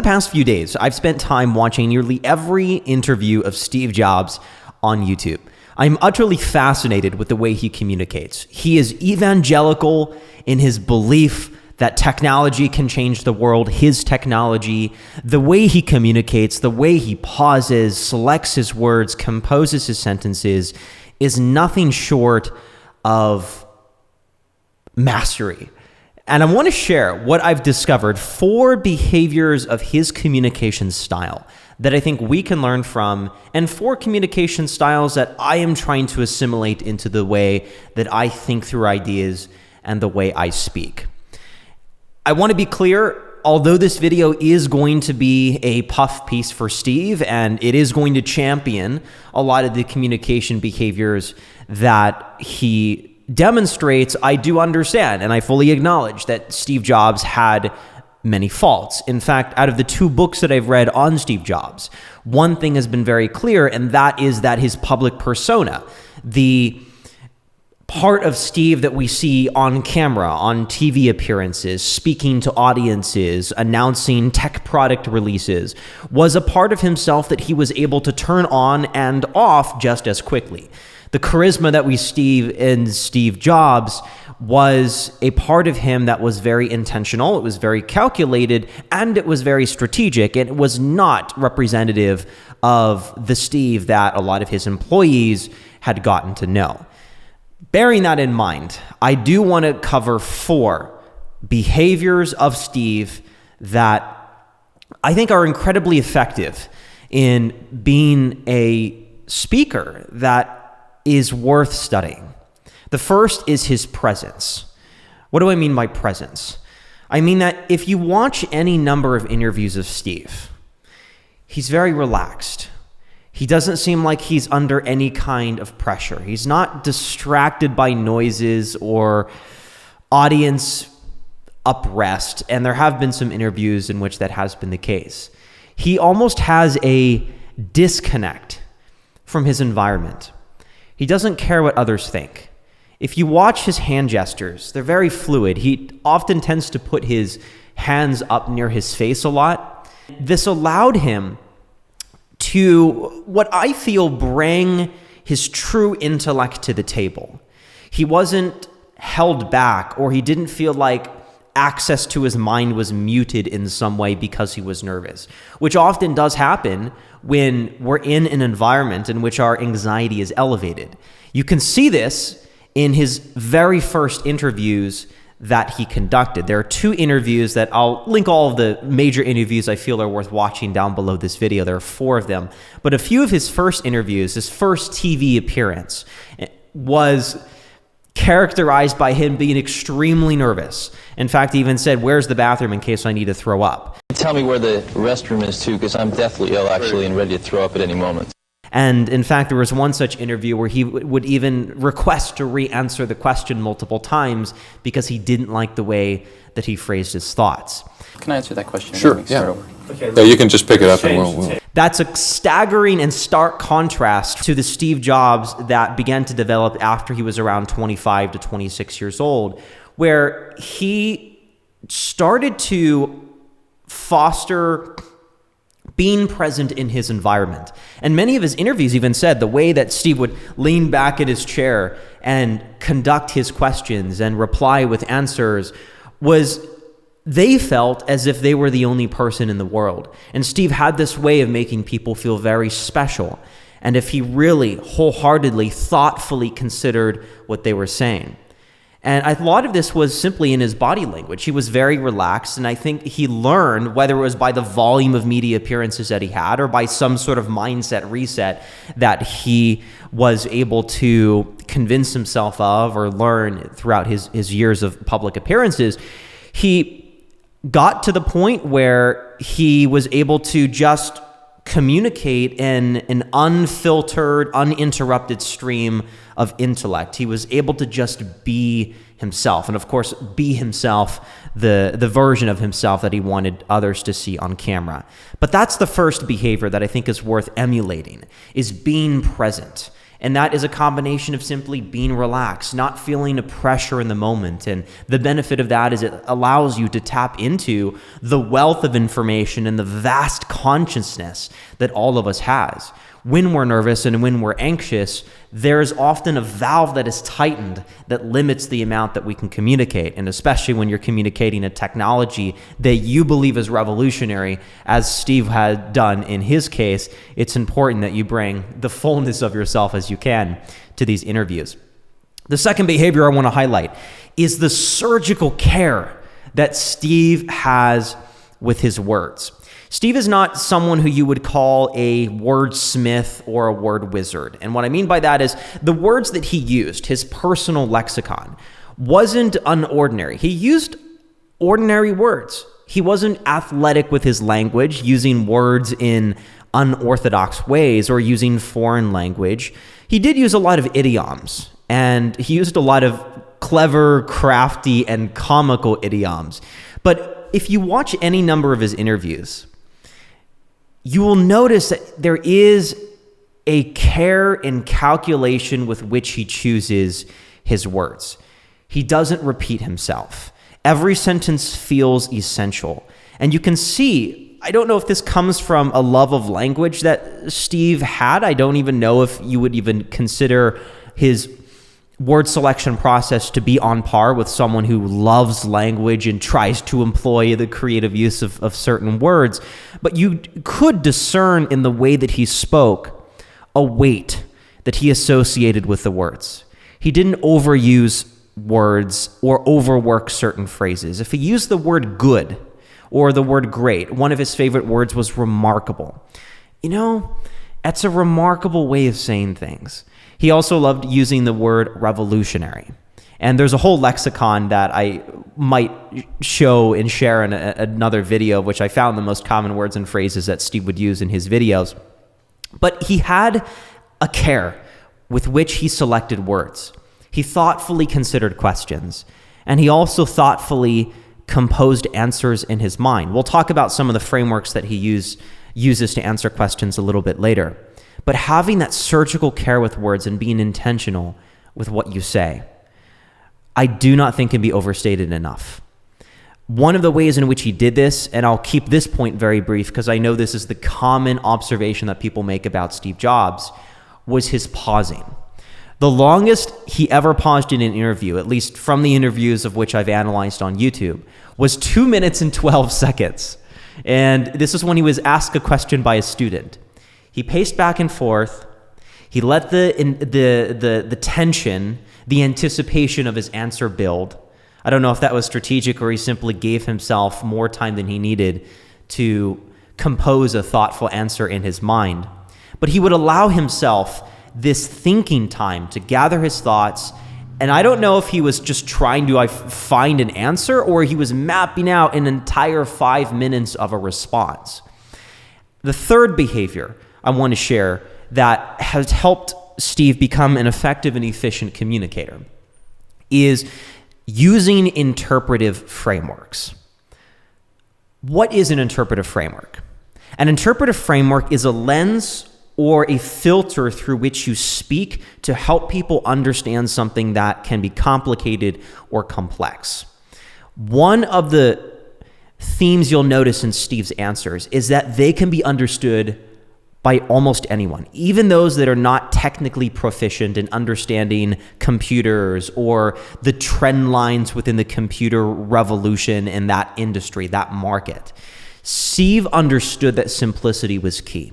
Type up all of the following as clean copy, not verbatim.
past few days, I've spent time watching nearly every interview of Steve Jobs on YouTube. I'm utterly fascinated with the way he communicates. He is evangelical in his belief that technology can change the world, his technology, the way he communicates, the way he pauses, selects his words, composes his sentences is nothing short of mastery. And I want to share what I've discovered, 4 behaviors of his communication style that I think we can learn from, and 4 communication styles that I am trying to assimilate into the way that I think through ideas and the way I speak. I want to be clear, although this video is going to be a puff piece for Steve, and it is going to champion a lot of the communication behaviors that he demonstrates, I do understand and I fully acknowledge that Steve Jobs had many faults. In fact, out of the 2 books that I've read on Steve Jobs, one thing has been very clear, and that is that his public persona, the part of Steve that we see on camera, on TV appearances, speaking to audiences, announcing tech product releases, was a part of himself that he was able to turn on and off just as quickly. The charisma that we see in Steve Jobs was a part of him that was very intentional, it was very calculated, and it was very strategic, and it was not representative of the Steve that a lot of his employees had gotten to know. Bearing that in mind, I do want to cover 4 behaviors of Steve that I think are incredibly effective in being a speaker that is worth studying. The first is his presence. What do I mean by presence? I mean that if you watch any number of interviews of Steve, he's very relaxed. He doesn't seem like he's under any kind of pressure. He's not distracted by noises or audience uprest, and there have been some interviews in which that has been the case. He almost has a disconnect from his environment. He doesn't care what others think. If you watch his hand gestures, they're very fluid. He often tends to put his hands up near his face a lot. This allowed him to, what I feel, bring his true intellect to the table. He wasn't held back, or he didn't feel like access to his mind was muted in some way because he was nervous, which often does happen when we're in an environment in which our anxiety is elevated. You can see this in his very first interviews that he conducted. There are 2 interviews that I'll link all of the major interviews I feel are worth watching down below this video. There are 4 of them. But a few of his first interviews, his first TV appearance, was characterized by him being extremely nervous. In fact, he even said, "Where's the bathroom in case I need to throw up?" Tell me where the restroom is too, because I'm deathly ill actually and ready to throw up at any moment. And in fact, there was one such interview where he would even request to re-answer the question multiple times because he didn't like the way that he phrased his thoughts. Can I answer that question? Sure, yeah. Yeah, you can just pick it up and we'll... That's a staggering and stark contrast to the Steve Jobs that began to develop after he was around 25 to 26 years old, where he started to foster being present in his environment. And many of his interviews even said the way that Steve would lean back in his chair and conduct his questions and reply with answers was, they felt as if they were the only person in the world. And Steve had this way of making people feel very special. And if he really wholeheartedly, thoughtfully considered what they were saying. And a lot of this was simply in his body language. He was very relaxed, and I think he learned, whether it was by the volume of media appearances that he had or by some sort of mindset reset that he was able to convince himself of or learn throughout his years of public appearances. He got to the point where he was able to just communicate in an unfiltered, uninterrupted stream of intellect. He was able to just be himself, and of course, be himself, the version of himself that he wanted others to see on camera. But that's the first behavior that I think is worth emulating, is being present. And that is a combination of simply being relaxed, not feeling a pressure in the moment. And the benefit of that is it allows you to tap into the wealth of information and the vast consciousness that all of us has. When we're nervous and when we're anxious, there's often a valve that is tightened that limits the amount that we can communicate. And especially when you're communicating a technology that you believe is revolutionary, as Steve had done in his case, it's important that you bring the fullness of yourself as you can to these interviews. The second behavior I want to highlight is the surgical care that Steve has with his words. Steve is not someone who you would call a wordsmith or a word wizard. And what I mean by that is the words that he used, his personal lexicon, wasn't unordinary. He used ordinary words. He wasn't athletic with his language, using words in unorthodox ways or using foreign language. He did use a lot of idioms, and he used a lot of clever, crafty, and comical idioms. But if you watch any number of his interviews, you will notice that there is a care and calculation with which he chooses his words. He doesn't repeat himself. Every sentence feels essential. And you can see, I don't know if this comes from a love of language that Steve had. I don't even know if you would even consider his word selection process to be on par with someone who loves language and tries to employ the creative use of certain words. But you could discern in the way that he spoke a weight that he associated with the words. He didn't overuse words or overwork certain phrases. If he used the word good or the word great, one of his favorite words was remarkable. You know, that's a remarkable way of saying things. He also loved using the word revolutionary. And there's a whole lexicon that I might show and share in another video, which I found the most common words and phrases that Steve would use in his videos. But he had a care with which he selected words. He thoughtfully considered questions, and he also thoughtfully composed answers in his mind. We'll talk about some of the frameworks that he uses to answer questions a little bit later. But having that surgical care with words and being intentional with what you say, I do not think can be overstated enough. One of the ways in which he did this, and I'll keep this point very brief because I know this is the common observation that people make about Steve Jobs, was his pausing. The longest he ever paused in an interview, at least from the interviews of which I've analyzed on YouTube, was 2 minutes and 12 seconds. And this is when he was asked a question by a student. He paced back and forth. He let the tension, the anticipation of his answer build. I don't know if that was strategic or he simply gave himself more time than he needed to compose a thoughtful answer in his mind. But he would allow himself this thinking time to gather his thoughts. And I don't know if he was just trying to find an answer or he was mapping out an entire 5 minutes of a response. The third behavior I want to share that has helped Steve become an effective and efficient communicator is using interpretive frameworks. What is an interpretive framework? An interpretive framework is a lens or a filter through which you speak to help people understand something that can be complicated or complex. One of the themes you'll notice in Steve's answers is that they can be understood by almost anyone, even those that are not technically proficient in understanding computers or the trend lines within the computer revolution in that industry, that market. Steve understood that simplicity was key.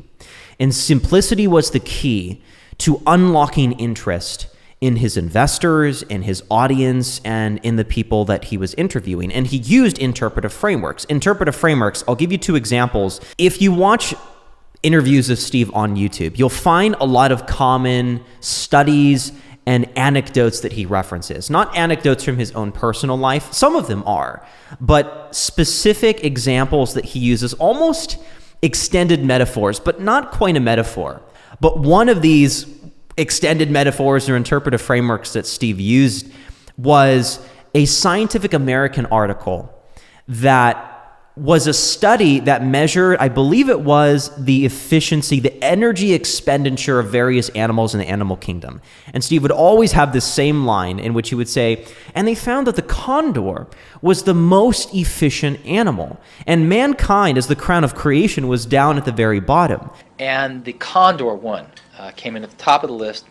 And simplicity was the key to unlocking interest in his investors, in his audience, and in the people that he was interviewing. And he used interpretive frameworks. Interpretive frameworks, I'll give you two examples. If you watch interviews of Steve on YouTube, you'll find a lot of common studies and anecdotes that he references. Not anecdotes from his own personal life, some of them are, but specific examples that he uses, almost extended metaphors, but not quite a metaphor. But one of these extended metaphors or interpretive frameworks that Steve used was a Scientific American article that was a study that measured, I believe it was the efficiency, the energy expenditure of various animals in the animal kingdom. And Steve would always have this same line in which he would say, and they found that the condor was the most efficient animal, and mankind, as the crown of creation, was down at the very bottom. And the condor won, came in at the top of the list,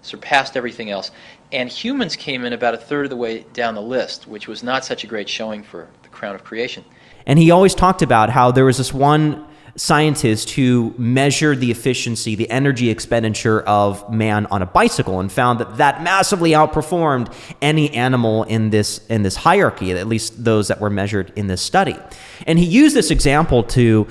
surpassed everything else. And humans came in about a third of the way down the list, which was not such a great showing for the crown of creation. And he always talked about how there was this one scientist who measured the efficiency, the energy expenditure of man on a bicycle, and found that that massively outperformed any animal in this hierarchy, at least those that were measured in this study. And he used this example to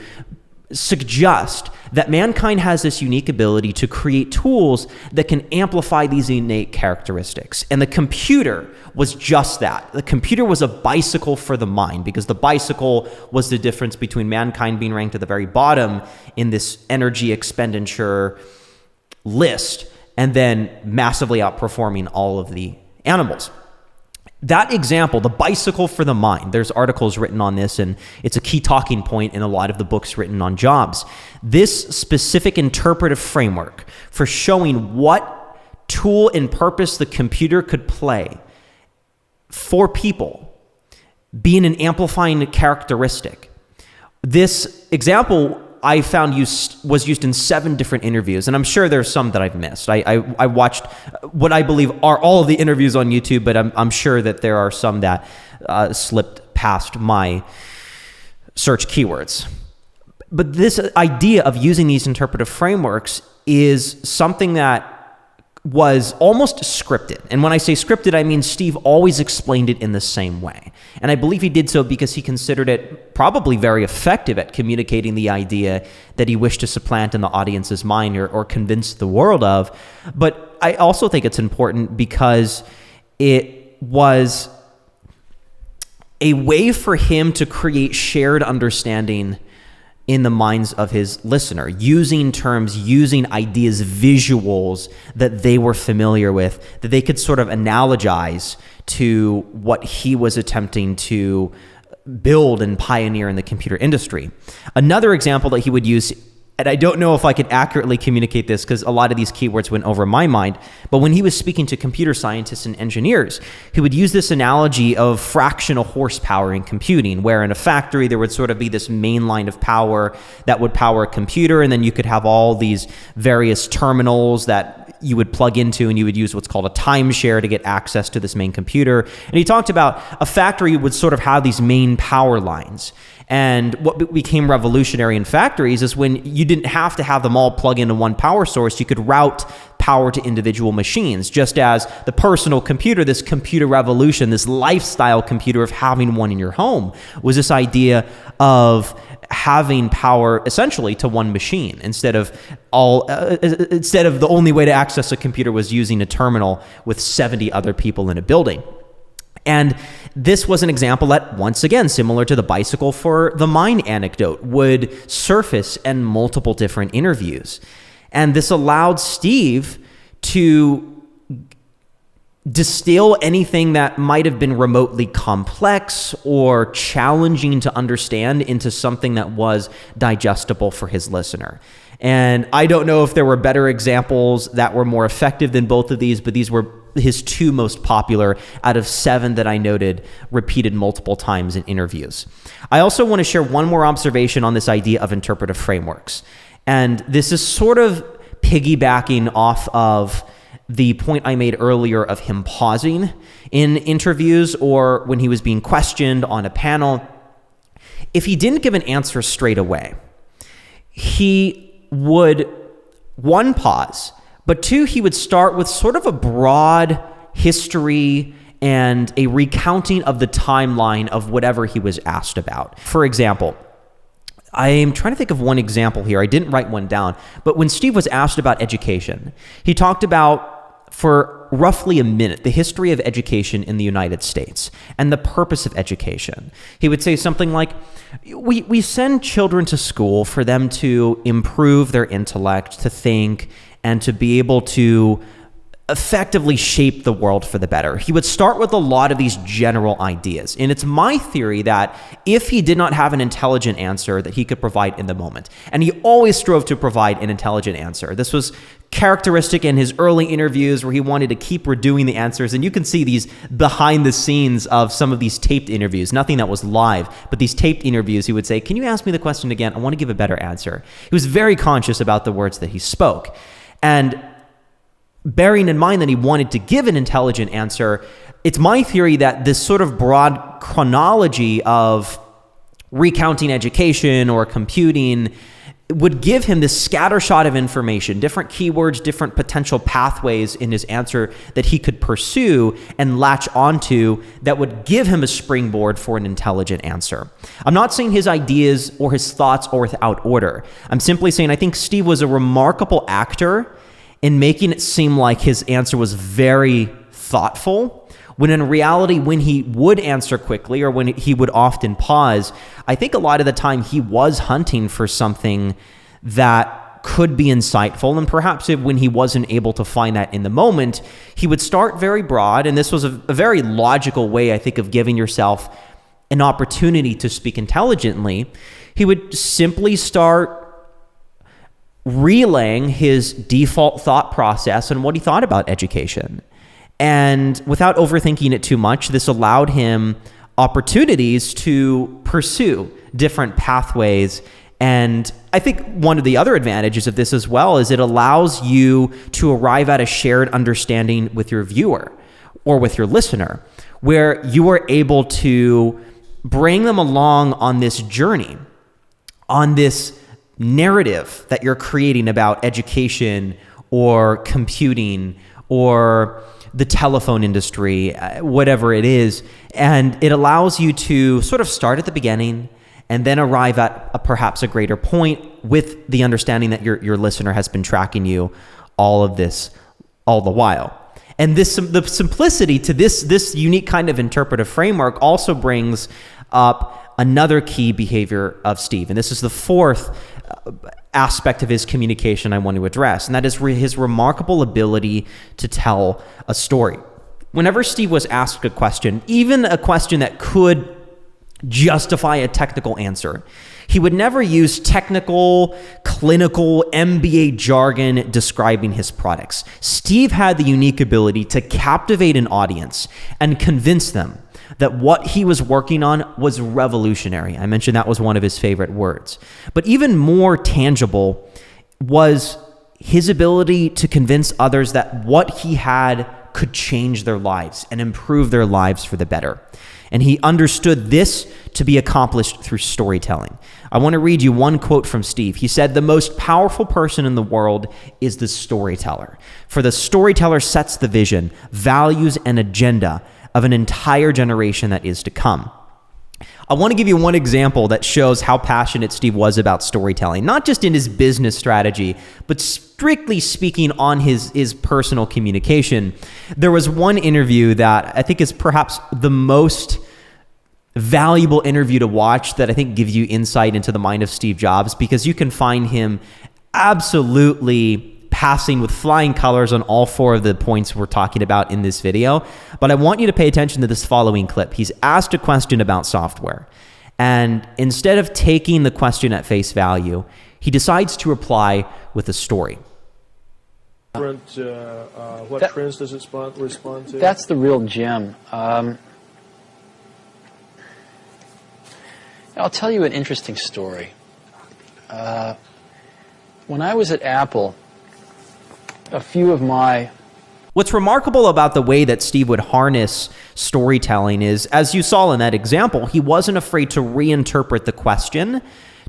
suggest that mankind has this unique ability to create tools that can amplify these innate characteristics. And the computer was just that. The computer was a bicycle for the mind, because the bicycle was the difference between mankind being ranked at the very bottom in this energy expenditure list and then massively outperforming all of the animals. That example, the bicycle for the mind, there's articles written on this, and it's a key talking point in a lot of the books written on jobs. This specific interpretive framework for showing what tool and purpose the computer could play for people being an amplifying characteristic. This example I found was used in 7 different interviews, and I'm sure there's some that I've missed. I watched what I believe are all of the interviews on YouTube, but I'm sure that there are some that slipped past my search keywords. But this idea of using these interpretive frameworks is something that was almost scripted. And when I say scripted, I mean Steve always explained it in the same way. And I believe he did so because he considered it probably very effective at communicating the idea that he wished to supplant in the audience's mind or convince the world of. But I also think it's important because it was a way for him to create shared understanding in the minds of his listener, using terms, using ideas, visuals that they were familiar with, that they could sort of analogize to what he was attempting to build and pioneer in the computer industry. Another example that he would use, and I don't know if I could accurately communicate this because a lot of these keywords went over my mind, but when he was speaking to computer scientists and engineers, he would use this analogy of fractional horsepower in computing, where in a factory there would sort of be this main line of power that would power a computer, and then you could have all these various terminals that you would plug into, and you would use what's called a timeshare to get access to this main computer. And he talked about a factory would sort of have these main power lines. And what became revolutionary in factories is when you didn't have to have them all plug into one power source, you could route power to individual machines, just as the personal computer, this computer revolution, this lifestyle computer of having one in your home, was this idea of having power essentially to one machine instead of the only way to access a computer was using a terminal with 70 other people in a building. And this was an example that, once again, similar to the bicycle for the mind anecdote, would surface in multiple different interviews. And this allowed Steve to distill anything that might have been remotely complex or challenging to understand into something that was digestible for his listener. And I don't know if there were better examples that were more effective than both of these, but these were his 2 most popular out of 7 that I noted repeated multiple times in interviews. I also want to share one more observation on this idea of interpretive frameworks. And this is sort of piggybacking off of the point I made earlier of him pausing in interviews or when he was being questioned on a panel. If he didn't give an answer straight away, he would, 1, pause, but 2, he would start with sort of a broad history and a recounting of the timeline of whatever he was asked about. For example, I'm trying to think of one example here. I didn't write one down, but when Steve was asked about education, he talked about, for roughly a minute, the history of education in the United States and the purpose of education. He would say something like, we send children to school for them to improve their intellect, to think, and to be able to effectively shape the world for the better. He would start with a lot of these general ideas. And it's my theory that if he did not have an intelligent answer that he could provide in the moment, and he always strove to provide an intelligent answer. This was characteristic in his early interviews where he wanted to keep redoing the answers. And you can see these behind the scenes of some of these taped interviews, nothing that was live, but these taped interviews, he would say, "Can you ask me the question again? I want to give a better answer." He was very conscious about the words that he spoke. And bearing in mind that he wanted to give an intelligent answer, it's my theory that this sort of broad chronology of recounting education or computing would give him this scattershot of information, different keywords, different potential pathways in his answer that he could pursue and latch onto that would give him a springboard for an intelligent answer. I'm not saying his ideas or his thoughts are without order. I'm simply saying I think Steve was a remarkable actor in making it seem like his answer was very thoughtful, when in reality, when he would answer quickly or when he would often pause, I think a lot of the time he was hunting for something that could be insightful. And perhaps when he wasn't able to find that in the moment, he would start very broad. And this was a very logical way, I think, of giving yourself an opportunity to speak intelligently. He would simply start relaying his default thought process and what he thought about education. And without overthinking it too much, this allowed him opportunities to pursue different pathways. And I think one of the other advantages of this as well is it allows you to arrive at a shared understanding with your viewer or with your listener, where you are able to bring them along on this journey, on this narrative that you're creating about education or computing or the telephone industry, whatever it is. And it allows you to sort of start at the beginning and then arrive at perhaps a greater point with the understanding that your listener has been tracking you all of this, all the while. And the simplicity to this unique kind of interpretive framework also brings up another key behavior of Steve. And this is the fourth aspect of his communication I want to address, and that is his remarkable ability to tell a story. Whenever Steve was asked a question, even a question that could justify a technical answer, he would never use technical, clinical, MBA jargon describing his products. Steve had the unique ability to captivate an audience and convince them that what he was working on was revolutionary. I mentioned that was one of his favorite words. But even more tangible was his ability to convince others that what he had could change their lives and improve their lives for the better. And he understood this to be accomplished through storytelling. I want to read you one quote from Steve. He said, "The most powerful person in the world is the storyteller. For the storyteller sets the vision, values, and agenda of an entire generation that is to come." I want to give you one example that shows how passionate Steve was about storytelling, not just in his business strategy, but strictly speaking on his personal communication. There was one interview that I think is perhaps the most valuable interview to watch that I think gives you insight into the mind of Steve Jobs, because you can find him absolutely passing with flying colors on all four of the points we're talking about in this video. But I want you to pay attention to this following clip. He's asked a question about software, and instead of taking the question at face value, he decides to reply with a story. What trends does it respond to? That's the real gem. I'll tell you an interesting story. When I was at Apple, a few of my... What's remarkable about the way that Steve would harness storytelling is, as you saw in that example, he wasn't afraid to reinterpret the question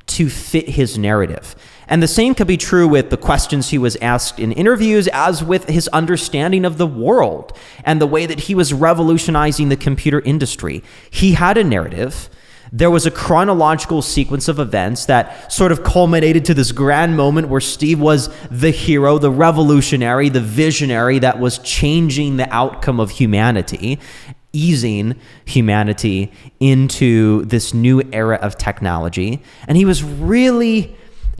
to fit his narrative. And the same could be true with the questions he was asked in interviews, as with his understanding of the world and the way that he was revolutionizing the computer industry. He had a narrative. There was a chronological sequence of events that sort of culminated to this grand moment where Steve was the hero, the revolutionary, the visionary that was changing the outcome of humanity, easing humanity into this new era of technology. And he was really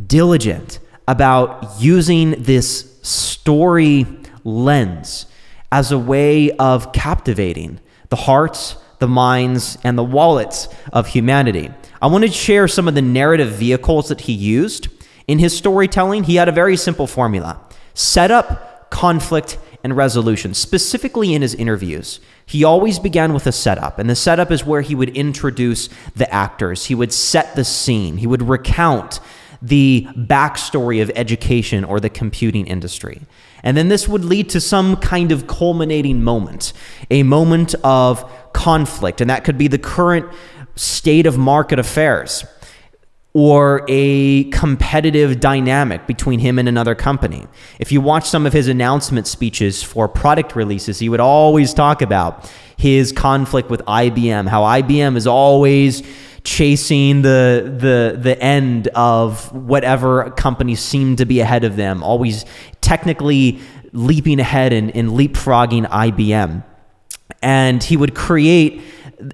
diligent about using this story lens as a way of captivating the hearts, the minds, and the wallets of humanity. I want to share some of the narrative vehicles that he used in his storytelling. He had a very simple formula: setup, conflict, and resolution. Specifically in his interviews, he always began with a setup, and the setup is where he would introduce the actors. He would set the scene. He would recount the backstory of education or the computing industry. And then this would lead to some kind of culminating moment, a moment of conflict, and that could be the current state of market affairs or a competitive dynamic between him and another company. If you watch some of his announcement speeches for product releases, he would always talk about his conflict with IBM, how IBM is always chasing the end of whatever companies seem to be ahead of them, always technically leaping ahead and leapfrogging IBM. And he would create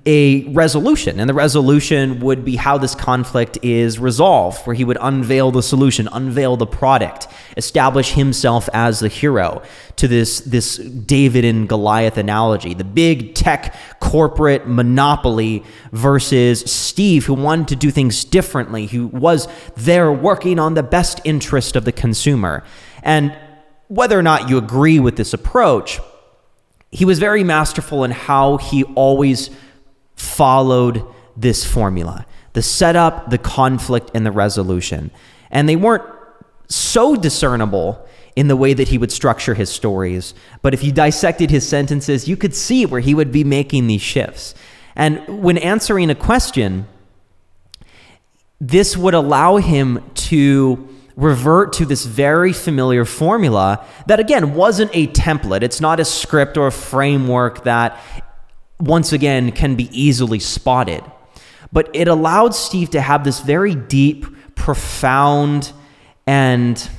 a resolution, and the resolution would be how this conflict is resolved, where he would unveil the solution, unveil the product, establish himself as the hero to this David and Goliath analogy, the big tech corporate monopoly versus Steve, who wanted to do things differently, who was there working on the best interest of the consumer. And whether or not you agree with this approach, he was very masterful in how he always followed this formula: the setup, the conflict, and the resolution. And they weren't so discernible in the way that he would structure his stories, but if you dissected his sentences, you could see where he would be making these shifts. And when answering a question, this would allow him to revert to this very familiar formula that, again, wasn't a template. It's not a script or a framework that, once again, can be easily spotted. But it allowed Steve to have this very deep, profound, and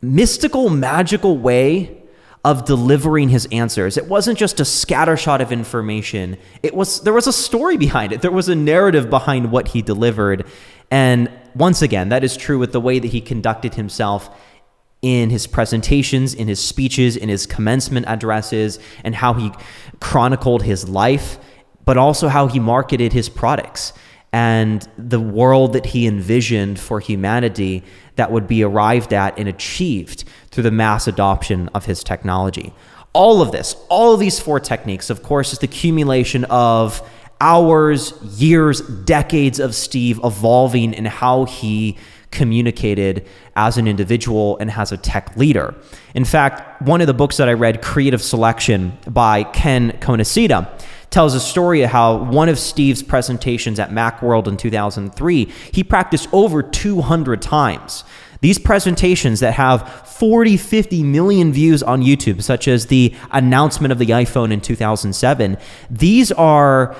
mystical, magical way of delivering his answers. It wasn't just a scattershot of information. There was a story behind it. There was a narrative behind what he delivered. And once again, that is true with the way that he conducted himself in his presentations, in his speeches, in his commencement addresses, and how he chronicled his life, but also how he marketed his products and the world that he envisioned for humanity that would be arrived at and achieved through the mass adoption of his technology. All of these four techniques, of course, is the accumulation of hours, years, decades of Steve evolving in how he communicated as an individual and as a tech leader. In fact, one of the books that I read, Creative Selection by Ken Konicita, tells a story of how one of Steve's presentations at Macworld in 2003, he practiced over 200 times. These presentations that have 40, 50 million views on YouTube, such as the announcement of the iPhone in 2007, these are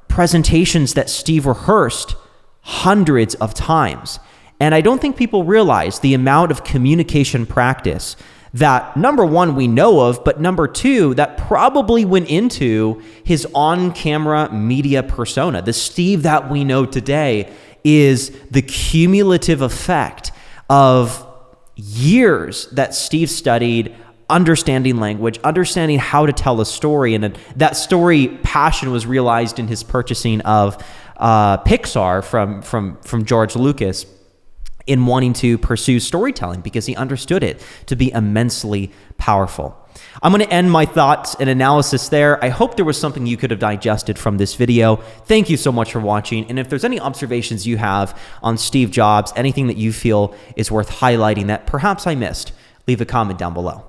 presentations that Steve rehearsed hundreds of times. And I don't think people realize the amount of communication practice that, number one, we know of, but number two, that probably went into his on-camera media persona. The Steve that we know today is the cumulative effect of years that Steve studied understanding language, understanding how to tell a story, and that story passion was realized in his purchasing of Pixar from George Lucas, in wanting to pursue storytelling because he understood it to be immensely powerful. I'm going to end my thoughts and analysis there. I hope there was something you could have digested from this video. Thank you so much for watching. And if there's any observations you have on Steve Jobs, anything that you feel is worth highlighting that perhaps I missed, leave a comment down below.